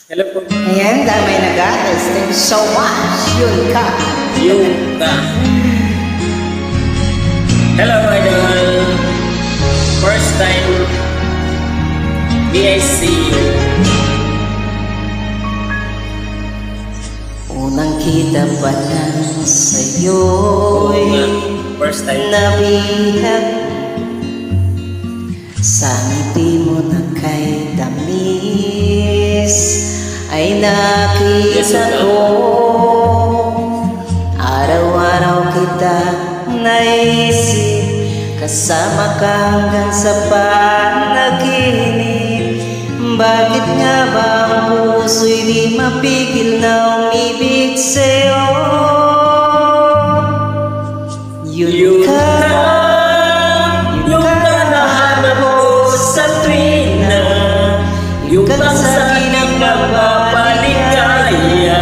Hello po. Ayan, damay na guys. Thank you so much. Yun ka. Yung ka. Hello, idol. First time BIC. Unang kita pa lang sa'yo'y First time. nabihag sa ngiti mo na kay tamis ay nakita ko. Araw-araw kita naisip, kasama ka hanggang sa panaginip. Bakit nga ba ang puso'y di mapigil na umibig sa'yo? Yun ka, Yung ka nahanap ko sa tuwina. Yung kang sa akin ang mapapaligaya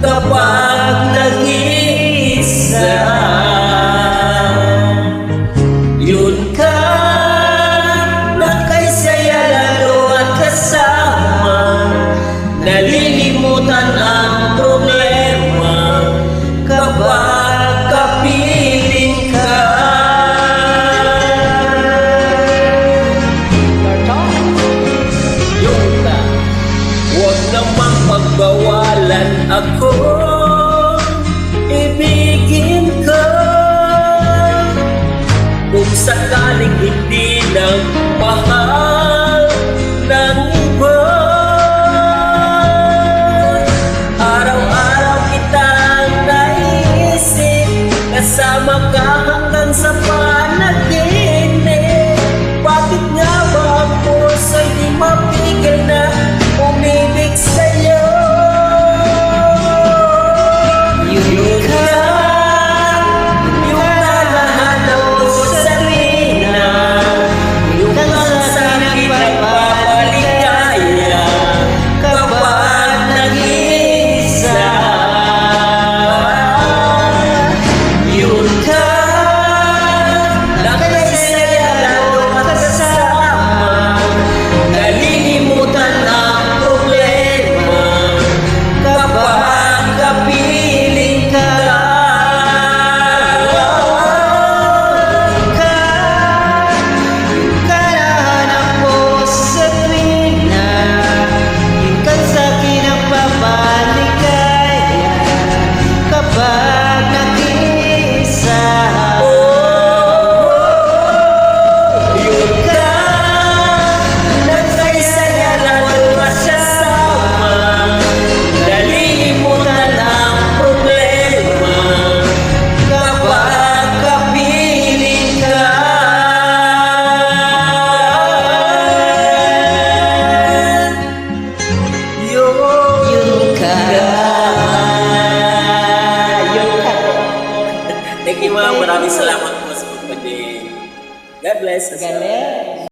kapag nag-iisa. Yun ka na kay saya lalo at kasama. Nalilimutan ang problema kapag kapiling ka. Yung ka, huwag namang pagbawalan ako. Ibigin ka. Kung sakaling hindi lang mahal ng iba, araw-araw kitang naisip, kasama ka hanggang sa panaginip. Bakit nga ba ang puso'y di mapigil na umibig sa'yo? yun ka, Yung nanahanap ko sa tuwina, yung kang sa akin nagpapaligaya kapag nag-iisa. Yun ka, nakasaya lalo at kasama. Nalilimutan ang problema kapag kapiling ka. karahanap ko sa tuwina. Yun ka sa'kin ang papaligaya kapag nag-iisa. Yun ka, nagsasaya lalo at kasama. Nalilimutan ang problema kapag kapiling ka. Yun ka. Yun ka. Thank you, ma'am. Maraming salamat po sa pagpapagin. God bless us all. Galing.